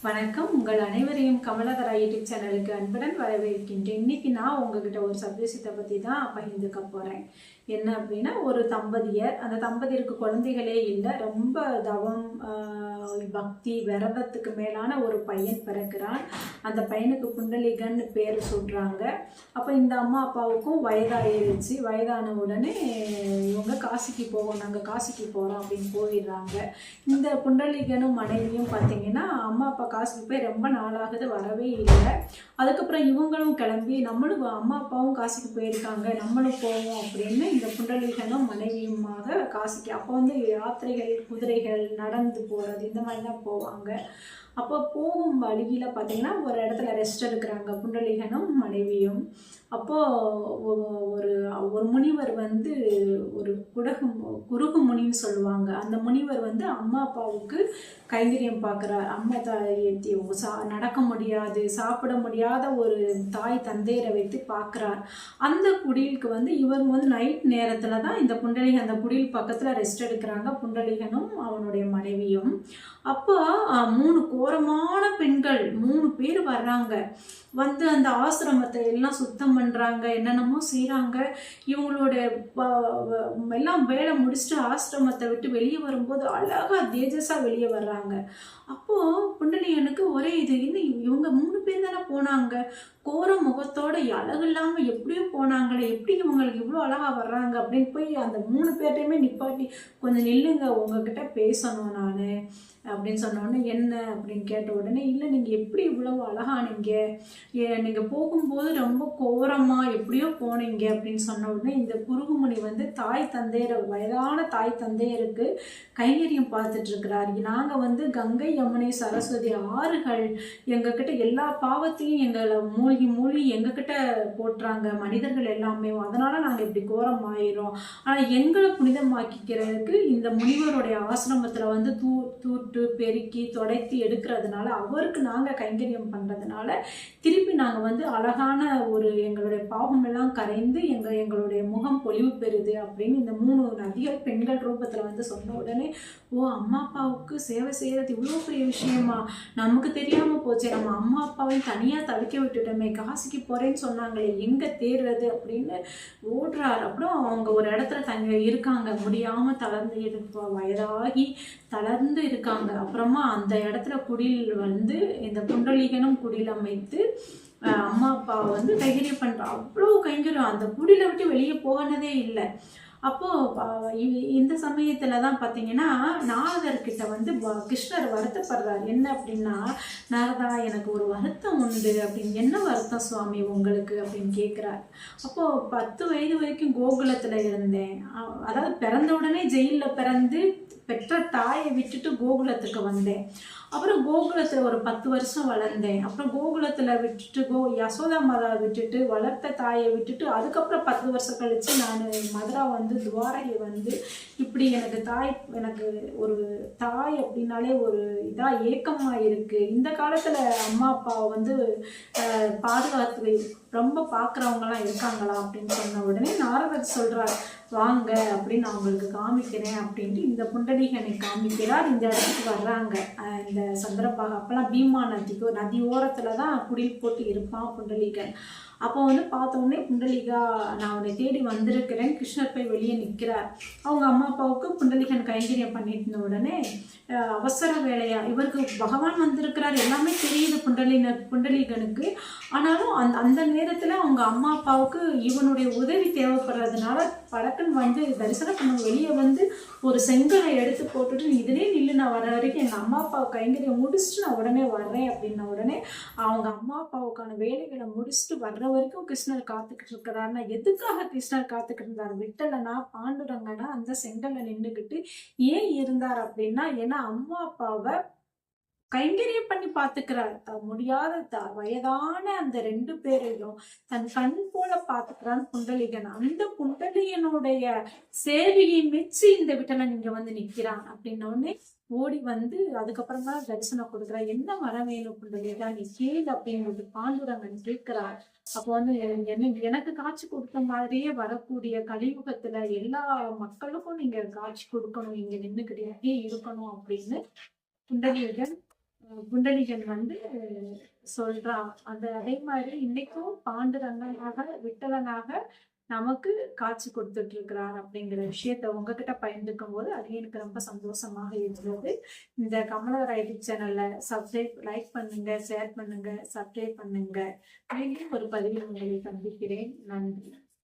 வணக்கம். உங்கள் அனைவரையும் கமலகரா யூடியூப் சேனலுக்கு அன்புடன் வரவேற்கின்றேன். இன்னைக்கு நான் உங்ககிட்ட ஒரு சந்தேசத்தை பற்றி தான் பகிர்ந்துக்க போகிறேன். என்ன அப்படின்னா, ஒரு தம்பதியர், அந்த தம்பதியருக்கு குழந்தைகளே இல்லை, ரொம்ப தவம் பக்தி விரதத்துக்கு மேலான ஒரு பையன் பிறக்கிறான். அந்த பையனுக்கு புண்டலிகன்னு பேர் சொல்கிறாங்க. அப்போ இந்த அம்மா அப்பாவுக்கும் வயதாயிருச்சு. வயதான உடனே இவங்க காசிக்கு போவோம், நாங்கள் காசிக்கு போகிறோம் அப்படின்னு போயிடுறாங்க. இந்த புண்டலிகனும் மனைவியும் பார்த்தீங்கன்னா, அம்மா அப்பா காசுக்கு போய் ரொம்ப நாளாகுது, வரவே இல்லை. அதுக்கப்புறம் இவங்களும் கிளம்பி நம்மளும் அம்மா அப்பாவும் காசுக்கு போயிருக்காங்க, நம்மளும் போவோம் அப்படின்னு இந்த புண்டலீகனும் மனைவியுமாக காசிக்கு, அப்போ வந்து யாத்திரைகள் குதிரைகள் நடந்து போகிறது இந்த மாதிரி தான் போவாங்க. அப்போ போகும் வழியில் பார்த்தீங்கன்னா ஒரு இடத்துல ரெஸ்ட் எடுக்கிறாங்க புண்டலீகனும் மனைவியும். அப்போது ஒரு ஒரு முனிவர் வந்து ஒரு குருகு முனின்னு சொல்லுவாங்க. அந்த முனிவர் வந்து அம்மா அப்பாவுக்கு கைங்கரியம் பார்க்குறார். அம்மா தாயத்தி நடக்க முடியாது, சாப்பிட முடியாத ஒரு தாய் தந்தையரை வைத்து பார்க்குறார். அந்த குடிலுக்கு வந்து இவங்க வந்து நைட் நேரத்தில் தான் இந்த புண்டலீகன் அந்த குடில் பக்கத்தில் ரெஸ்ட் எடுக்கிறாங்க, புண்டலீகனும் அவனுடைய மனைவியும். அப்போ 3 கோரமான பெண்கள் 3 பேர் வர்றாங்க. வந்து அந்த ஆசிரமத்தை எல்லாம் சுத்தம் பண்ணுறாங்க, என்னென்னமோ செய்கிறாங்க. இவங்களோட எல்லாம் வேலை முடிச்சுட்டு ஆசிரமத்தை விட்டு வெளியே வரும்போது அழகாக தேஜஸாக வெளியே வர்றாங்க. அப்போது புண்டலீகனுக்கு ஒரே இது, இன்னும் இவங்க 3 பேர் தானே போனாங்க, கோர முகத்தோட அழகு இல்லாமல் எப்படியோ போனாங்களே, எப்படி இவங்களுக்கு இவ்வளோ அழகாக வர்றாங்க அப்படின்னு போய் அந்த 3 பேர்ட்டையுமே நிப்பாட்டி, கொஞ்சம் நில்லுங்க, உங்ககிட்ட பேசணும் நான் அப்படின்னு சொன்னோடனே, என்ன அப்படின்னு கேட்ட உடனே, இல்லை நீங்கள் எப்படி இவ்வளவு அழகானீங்க, நீங்கள் போகும்போது ரொம்ப கோரமாக எப்படியோ போனீங்க அப்படின்னு சொன்ன உடனே இந்த குருகுமுனி வந்து தாய் தந்தையர், வயதான தாய் தந்தையருக்கு கைங்கரியம் பார்த்துட்டு இருக்கிறார். நாங்கள் வந்து கங்கை யமுனை சரஸ்வதி ஆறுகள் எங்ககிட்ட எல்லா பாவத்தையும் எங்களை மூழ்கி எங்ககிட்ட போட்டுறாங்க மனிதர்கள் எல்லாமே, அதனால நாங்கள் இப்படி கோரம் ஆயிரும். ஆனால் எங்களை புனிதமாக்கிக்கிறதுக்கு இந்த முனிவருடைய ஆசிரமத்தில் வந்து தூட்டு பெருக்கி தொடைத்து எடுக்கிறதுனால, அவருக்கு நாங்கள் கைங்கரியம் பண்ணுறதுனால திருப்பி நாங்கள் வந்து அழகான ஒரு எங்களுடைய பாவம் எல்லாம் கரைந்து எங்களுடைய முகம் பொலிவு பெறுது அப்படின்னு இந்த 3 நதிகள் பெண்கள் ரூபத்தில் வந்து சொன்ன உடனே, ஓ அம்மா அப்பாவுக்கு சேவை செய்கிறது இவ்வளோ பெரிய விஷயமா, நமக்கு தெரியாமல் போச்சு, நம்ம அம்மா அப்பாவையும் தனியாக தவிக்க விட்டுட்டோமே, காசிக்கு போகிறேன்னு சொன்னாங்களே, எங்கே தேர்றது அப்படின்னு ஓடுறார். அப்புறம் அவங்க ஒரு இடத்துல இருக்காங்க, முடியாமல் தளர்ந்து வயதாகி தளர்ந்து இருக்காங்க. அப்புறமா அந்த இடத்துல குடில் வந்து இந்த புண்டலீகனும் குடில் அமைத்து அம்மா அப்பா வந்து கைங்கரியம் பண்ணுறா. அவ்வளோ கைங்கரியம், அந்த குடிலை விட்டு வெளியே போனதே இல்லை. அப்போது இந்த சமயத்தில் தான் பார்த்தீங்கன்னா நாரதர்கிட்ட வந்து கிருஷ்ணர் வருத்தப்படுறார். என்ன அப்படின்னா, நாரதா எனக்கு ஒரு வருத்தம் உண்டு அப்படின்னு. என்ன வருத்தம் சுவாமி உங்களுக்கு அப்படின்னு கேட்குறார். அப்போது 10 வயது வரைக்கும் கோகுலத்தில் இருந்தேன், அதாவது பிறந்த உடனே ஜெயிலில் பிறந்து பெற்ற தாயை விட்டுட்டு கோகுலத்துக்கு வந்தேன். அப்புறம் கோகுலத்தில் ஒரு 10 வருஷம் வளர்ந்தேன். அப்புறம் கோகுலத்தில் விட்டுட்டு யசோதா மாதா விட்டுட்டு வளர்த்த தாயை விட்டுட்டு அதுக்கப்புறம் 10 வருஷம் கழித்து நான் மதுரா வந்து துவாரகை வந்து இப்படி எனக்கு ஒரு தாய் அப்படின்னாலே ஒரு இதாக ஏக்கமாக இருக்குது. இந்த காலத்தில் அம்மா அப்பாவை வந்து பாதுகாத்து ரொம்ப பார்க்குறவங்களாம் இருக்காங்களா அப்படின்னு சொன்ன உடனே நாரதர் சொல்கிறார், வாங்க அப்படின்னு நான் உங்களுக்கு காமிக்கிறேன் அப்படின்ட்டு இந்த புண்டலீகனை காமிக்கிறார். இந்த இடத்துக்கு வர்றாங்க. இந்த சந்திரபாக அப்போல்லாம் பீமா நதி ஓரத்தில் தான் குடில் போட்டு இருப்பான் புண்டலீகன். அப்போ வந்து பார்த்தோன்னே, புண்டலீகா நான் உன்னை தேடி வந்திருக்கிறேன், கிருஷ்ணர் போய் வெளியே நிற்கிறார். அவங்க அம்மா அப்பாவுக்கு புண்டலீகன் கைங்கரியம் பண்ணிட்டு இருந்த உடனே அவசர வேலையா இவருக்கு பகவான் வந்திருக்கிறார் எல்லாமே தெரியுது புண்டலீகனுக்கு. ஆனாலும் அந்த நேரத்தில் அவங்க அம்மா அப்பாவுக்கு இவனுடைய உதவி தேவைப்படுறதுனால படக்குன்னு வந்து தரிசனம் பண்ண வெளியே வந்து ஒரு செங்கலை எடுத்து போட்டுட்டு, இதிலே நில்லு, நான் வர வரைக்கும் எங்கள் அம்மா அப்பாவை கைங்கரியம் முடிச்சுட்டு நான் உடனே வர்றேன் அப்படின்ன உடனே அவங்க அம்மா அப்பாவுக்கான வேலைகளை முடிச்சுட்டு வர்ற வரைக்கும் கிருஷ்ணர் காத்துக்கிட்டு இருக்கிறாருன்னா, எதுக்காக கிருஷ்ணர் காத்துக்கிட்டு இருந்தார், விட்டலனா பாண்டுரங்கனா அந்த செங்கல்ல நின்றுக்கிட்டு ஏன் இருந்தார் அப்படின்னா, ஏன்னா அம்மா அப்பாவை கைங்கரியம் பண்ணி பார்த்துக்கிறார். முடியாத வயதான அந்த 2 பேரையும் தன் கண் போல பார்த்துக்கிறான் புண்டலீகன். அந்த புண்டலீகனுடைய சேவையை மெச்சி இந்த விட்டலன் இங்க வந்து நிற்கிறான் அப்படின்னோடனே ஓடி வந்து அதுக்கப்புறம் தான் தரிசனம் கொடுக்குறா. என்ன வர வேணும் புண்டலீகா, நீ கேளு அப்படின்னு பாண்டுரங்கன் கேட்கிறார். அப்போ வந்து எனக்கு காட்சி கொடுத்த மாதிரியே வரக்கூடிய கலியுகத்துல எல்லா மக்களுக்கும் நீங்க காட்சி கொடுக்கணும், இங்க நின்றுக்கிட்டே இருக்கணும் அப்படின்னு புண்டலீகன் குண்டலிகன் வந்து சொல்றான். அதே மாதிரி இன்னைக்கும் பாண்டுரங்கனாக விட்டலனாக நமக்கு காட்சி கொடுத்துட்டு இருக்கிறார் அப்படிங்கிற விஷயத்த உங்ககிட்ட பகிர்ந்துக்கும் போது அது எனக்கு ரொம்ப சந்தோஷமாக இருக்கிறது. இந்த கமலதரா யூடியூப் சேனல்ல லைக் பண்ணுங்க, ஷேர் பண்ணுங்க, சப்ஸ்கிரைப் பண்ணுங்க. மீண்டும் ஒரு பதிவில் உங்களை சந்திக்கிறேன். நன்றி.